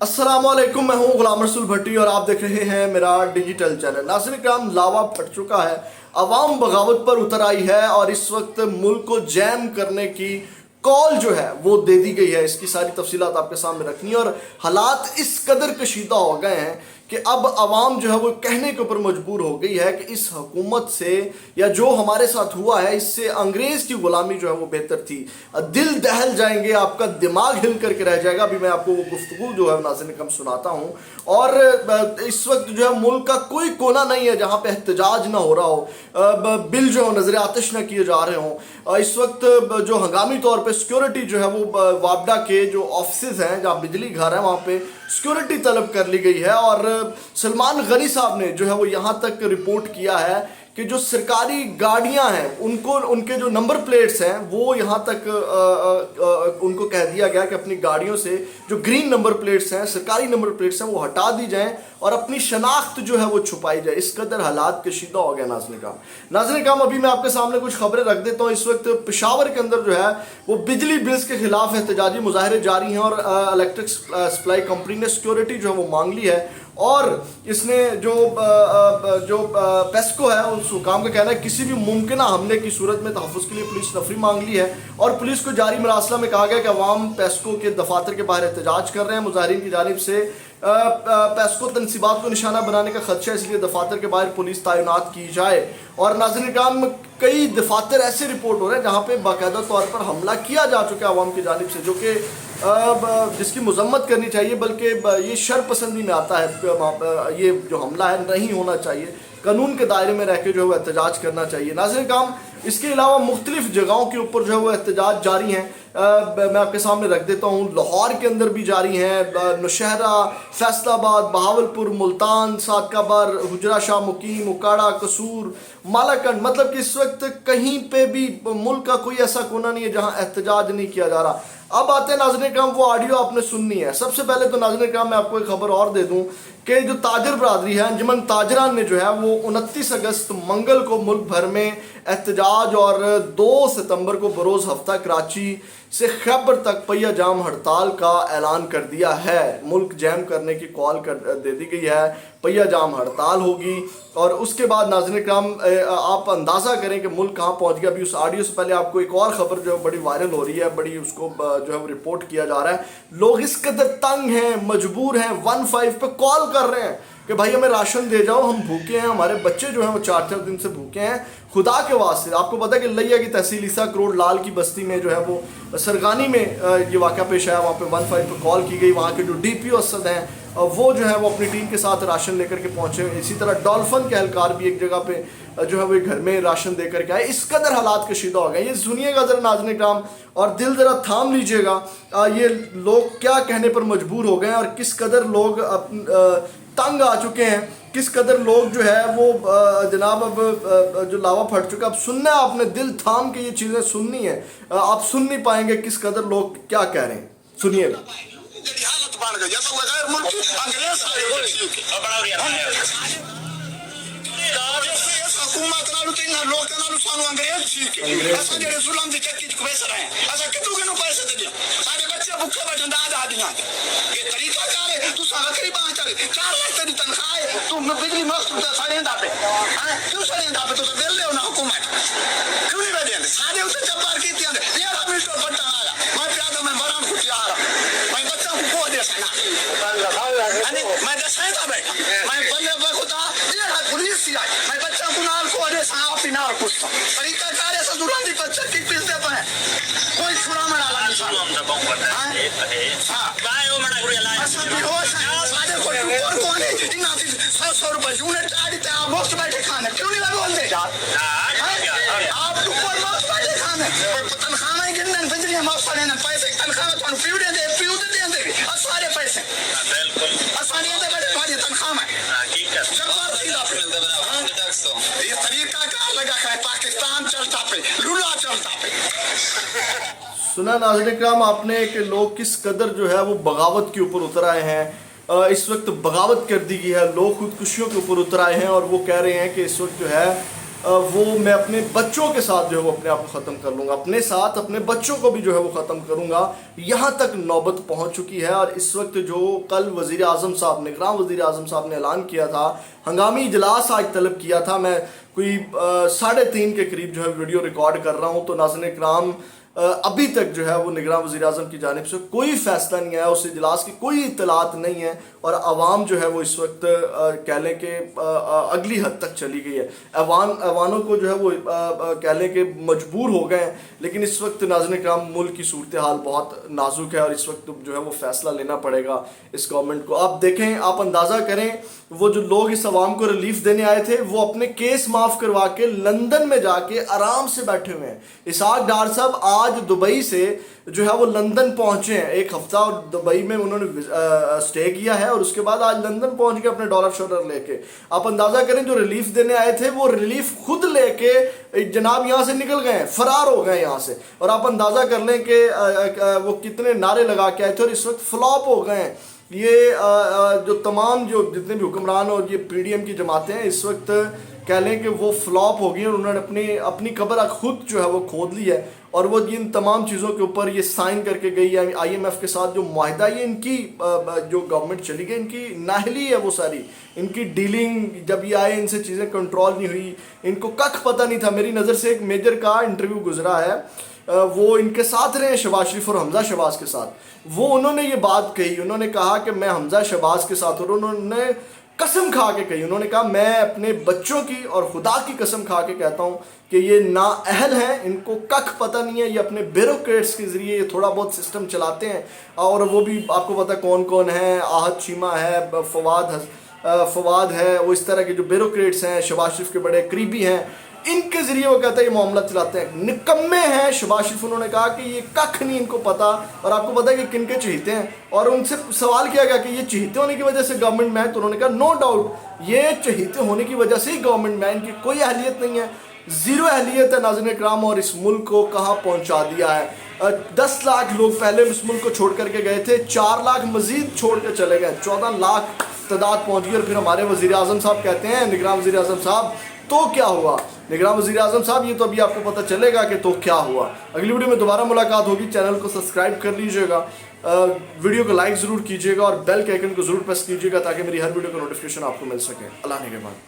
अस्सलामुअलैकुम, मैं हूं गुलाम रसूल भट्टी और आप देख रहे हैं मेरा डिजिटल चैनल। नाज़रीन इकराम, लावा फट चुका है, अवाम बगावत पर उतर आई है और इस वक्त मुल्क को जैम करने की कॉल जो है वो दे दी गई है। इसकी सारी तफसीलात आपके सामने रखनी है और हालात इस कदर कशीदा हो गए हैं कि अब अवाम जो है वो कहने के ऊपर मजबूर हो गई है कि इस हुकूमत से या जो हमारे साथ हुआ है इससे अंग्रेज़ की गुलामी जो है वो बेहतर थी। दिल दहल जाएंगे, आपका दिमाग हिल करके रह जाएगा। अभी मैं आपको वो गुफ्तगू जो है नाज़रीन कम सुनाता हूँ। और इस वक्त जो है मुल्क का कोई कोना नहीं है जहाँ पे एहतजाज ना हो रहा हो, बिल जो है नजर आतिश ना किए जा रहे हों। इस वक्त जो हंगामी तौर पे सिक्योरिटी जो है वो वापडा के जो ऑफिस हैं जहाँ बिजली घर है वहाँ पे सिक्योरिटी तलब कर ली गई है। और सलमान गनी साहब ने जो है वो यहाँ तक रिपोर्ट किया है कि जो सरकारी गाड़ियां हैं उनको उनके जो नंबर प्लेट्स हैं वो यहाँ तक उनको कह दिया गया कि अपनी गाड़ियों से जो ग्रीन नंबर प्लेट्स हैं, सरकारी नंबर प्लेट्स हैं, वो हटा दी जाएं और अपनी शनाख्त जो है वो छुपाई जाए। इस कदर हालात कशीदा हो गया। नाज़रीन काम अभी मैं आपके सामने कुछ खबरें रख देता हूँ। इस वक्त पेशावर के अंदर जो है वो बिजली बिल्स के खिलाफ एहतजाजी मुजाहरे जारी हैं और इलेक्ट्रिक सप्लाई कंपनी ने सिक्योरिटी जो है वो मांग ली है। और इसने जो पेस्को है उस हुकाम का कहना है किसी भी मुमकिन हमले की सूरत में तहफ़्फ़ुज़ के लिए पुलिस नफरी मांग ली है। और पुलिस को जारी मरासला में कहा गया कि अवाम पेस्को के दफातर के बाहर एहतजाज कर रहे हैं। मुजाहिरीन की जानिब से पेस्को तनसीबात को निशाना बनाने का खदशा, इसलिए दफातर के बाहर पुलिस तैनात की जाए। और नाज़रीन काम कई दफातर ऐसे रिपोर्ट हो रहे हैं जहाँ पे बाकायदा तौर पर हमला किया जा चुका है अवाम की जानिब से, जो कि जिसकी मजम्मत करनी चाहिए, बल्कि ये शरपसंदी में आता है। ये जो हमला है नहीं होना चाहिए, कानून के दायरे में रह के जो है वो एहतजाज करना चाहिए। नाज़रीन काम इसके अलावा मुख्तलिफ जगहों के ऊपर जो है वो एहतजाज जारी हैं। मैं आपके सामने रख देता हूँ। लाहौर के अंदर भी जारी हैं, नौशहरा, फैसलाबाद, बहावलपुर, मुल्तान, सादकाबार, हुजरा शाह मुकीम, उकाड़ा, कसूर, मालाकंड। मतलब कि इस वक्त कहीं पे भी मुल्क का कोई ऐसा कोना नहीं है जहाँ एहतजाज नहीं किया जा रहा। अब आते हैं नाज़रीन कराम, वो ऑडियो आपने सुननी है। सबसे पहले तो नाज़रीन कराम मैं आपको एक खबर और दे दूं कि जो ताजर बरादरी है, अंजुमन ताजरान ने जो है वो 29 अगस्त मंगल को मुल्क भर में एहतजाज और 2 सितंबर को बरोज़ हफ्ता कराची से खैबर तक पहिया जाम हड़ताल का ऐलान कर दिया है। मुल्क जैम करने की कॉल दे दी गई है, पहिया जाम हड़ताल होगी। और उसके बाद नाज़रीन कराम आप अंदाज़ा करें कि मुल्क कहाँ पहुँच गया। अभी उस ऑडियो से पहले आपको एक और ख़बर जो है बड़ी वायरल हो रही है, बड़ी उसको जो है वो रिपोर्ट किया जा रहा है। लोग इस कदर तंग हैं, मजबूर हैं, 15 पे कॉल कर रहे हैं कि भाई हमें राशन दे जाओ, हम भूखे हैं, हमारे बच्चे जो हैं वो 4-4 दिन से भूखे हैं, खुदा के वास्ते। आपको पता है कि लिया की तहसील ईसा करोड़ लाल की बस्ती में जो है वो सरगानी में ये वाक़ा पेश आया। वहाँ पे 15 पे कॉल की गई। वहाँ के जो DPO असद हैं वो जो है वो अपनी टीम के साथ राशन लेकर के पहुँचे। इसी तरह डॉल्फिन के एहलकार भी एक जगह पे जो है वो घर में राशन दे करके आए। इस कदर हालात कशीदा हो गए। ये सुनिएगा ज़रा नाज़रीन कराम और दिल ज़रा थाम लीजिएगा, ये लोग क्या कहने पर मजबूर हो गए हैं और किस कदर लोग तंग आ चुके हैं, किस कदर लोग जो है वो जनाब अब जो लावा फट चुका। अब सुनना है आपने, दिल थाम के ये चीज़ें सुननी है। आप सुन नहीं पाएंगे किस कदर लोग क्या कह रहे हैं। सुनिएगा। बिजली मस्त क्यों सड़े तो दिल ले हुकूमत क्यों नहीं बैठे सारे उसे जब्बार की मैं प्यादा में बड़ा कुछ आ रहा मैं बच्चा को दे सना मैं दसाई था बैठा मैं बल्ले बखुदा ये पुलिस आई मैं बच्चा को नाल को दे सा पिना और कुछ तरीका कार्य से दुरानी बच्चा की पिस दे पाए कोई छुरा में डाला नहीं हम तो बहुत हां बाय ओ मना गुरु अल्लाह सब बेहोश है सारे को और कौन है इतना 100 रुपए यूनिट आड़ी ता मुफ्त बैठे खाने क्यों नहीं बोल दे आप ऊपर मुफ्त बैठे खाने तनख्वाह ही गिनन बिजली मुफ्त लेना पैसे तनख्वाह तो पीऊ दे सारे पैसे बिल्कुल आसानी से बैठे तुम्हारी तनख्वाह में ठीक है सरकार खिलाफ ये तरीका कार लगा है पाकिस्तान चलता पे लूला चलता पे। सुना नाज़रीन कराम आपने कि लोग किस कदर जो है वो बगावत के ऊपर उतर आए हैं। इस वक्त बगावत कर दी गई है, लोग खुदकुशियों के ऊपर उतर आए हैं और वो कह रहे हैं कि इस वक्त जो है وہ میں اپنے بچوں کے ساتھ جو ہے وہ اپنے آپ کو ختم کر لوں گا، اپنے ساتھ اپنے بچوں کو بھی جو ہے وہ ختم کروں گا، یہاں تک نوبت پہنچ چکی ہے۔ اور اس وقت جو کل وزیر اعظم صاحب نے، نگراں وزیر اعظم صاحب نے اعلان کیا تھا، ہنگامی اجلاس آج طلب کیا تھا، میں کوئی 3:30 کے قریب جو ہے ویڈیو ریکارڈ کر رہا ہوں، تو ناظرین کرام ابھی تک جو ہے وہ نگراں وزیر اعظم کی جانب سے کوئی فیصلہ نہیں آیا، اس اجلاس کی کوئی اطلاعات نہیں ہے، اور عوام جو ہے وہ اس وقت کہہ لیں کہ اگلی حد تک چلی گئی ہے۔ ایوانوں کو جو ہے وہ کہہ لیں کہ مجبور ہو گئے ہیں، لیکن اس وقت ناظرین کرام ملک کی صورتحال بہت نازک ہے، اور اس وقت جو ہے وہ فیصلہ لینا پڑے گا اس گورنمنٹ کو۔ آپ دیکھیں، آپ اندازہ کریں، وہ جو لوگ اس عوام کو ریلیف دینے آئے تھے، وہ اپنے کیس معاف کروا کے لندن میں جا کے آرام سے بیٹھے ہوئے ہیں۔ اسحاق ڈار صاحب آج دبئی سے جو ہے وہ لندن پہنچے ہیں، 1 ہفتہ اور دبئی میں انہوں نے سٹے کیا ہے، اور اس کے بعد آج لندن پہنچ کے اپنے ڈالر شالر لے کے، آپ اندازہ کریں جو ریلیف دینے آئے تھے وہ ریلیف خود لے کے جناب یہاں سے نکل گئے ہیں، فرار ہو گئے یہاں سے، اور آپ اندازہ کر لیں کہ وہ کتنے نعرے لگا کے آئے تھے اور اس وقت فلاپ ہو گئے ہیں۔ یہ جو تمام جو جتنے بھی حکمران اور یہ پی ڈی ایم کی جماعتیں ہیں اس وقت کہہ لیں کہ وہ فلاپ ہو گئی ہیں، اور انہوں نے اپنی قبر خود جو ہے وہ کھود لی ہے، اور وہ ان تمام چیزوں کے اوپر یہ سائن کر کے گئی ہے۔ آئی ایم ایف کے ساتھ جو معاہدہ، یہ ان کی جو گورنمنٹ چلی گئی، ان کی نااہلی ہے وہ ساری، ان کی ڈیلنگ، جب یہ آئے ان سے چیزیں کنٹرول نہیں ہوئی، ان کو کخ پتہ نہیں تھا۔ میری نظر سے ایک میجر کا انٹرویو گزرا ہے، وہ ان کے ساتھ رہے ہیں شہباز شریف اور حمزہ شہباز کے ساتھ، وہ انہوں نے یہ بات کہی، انہوں نے کہا کہ میں حمزہ شہباز کے ساتھ، اور انہوں نے قسم کھا کے کہی، انہوں نے کہا میں اپنے بچوں کی اور خدا کی قسم کھا کے کہتا ہوں کہ یہ نااہل ہیں، ان کو کخ پتہ نہیں ہے، یہ اپنے بیوروکریٹس کے ذریعے یہ تھوڑا بہت سسٹم چلاتے ہیں، اور وہ بھی آپ کو پتہ کون کون ہیں، آہد چیمہ ہے، فواد ہے، وہ اس طرح کے جو بیوروکریٹس ہیں، شہباز شریف کے بڑے قریبی ہیں، ان کے ذریعے وہ کہتا ہے یہ معاملہ چلاتے ہیں، نکمے ہیں شہباز شریف۔ انہوں نے کہا کہ یہ کخ نہیں ان کو پتا، اور آپ کو پتا ہے کہ کن کے چہیتے ہیں، اور ان سے سوال کیا گیا کہ یہ چہیتے ہونے کی وجہ سے گورنمنٹ میں ہے، تو انہوں نے کہا نو ڈاؤٹ یہ چہیتے ہونے کی وجہ سے ہی گورنمنٹ میں ہے، ان کی کوئی اہلیت نہیں ہے، زیرو اہلیت ہے ناظرین کرام، اور اس ملک کو کہاں پہنچا دیا ہے۔ 10 لاکھ لوگ پہلے اس ملک کو چھوڑ کر کے گئے تھے، 4 لاکھ مزید چھوڑ کے چلے گئے، 14 لاکھ تعداد پہنچ گئی، اور پھر ہمارے وزیر اعظم صاحب کہتے ہیں، نگراں وزیر اعظم صاحب تو کیا ہوا؟ نگراں وزیر اعظم صاحب یہ تو ابھی آپ کو پتہ چلے گا کہ تو کیا ہوا۔ اگلی ویڈیو میں دوبارہ ملاقات ہوگی، چینل کو سبسکرائب کر لیجئے گا، ویڈیو کو لائک ضرور کیجئے گا، اور بیل کے آئیکن کو ضرور پریس کیجئے گا تاکہ میری ہر ویڈیو کا نوٹیفیکیشن آپ کو مل سکے۔ اللہ نگہبان۔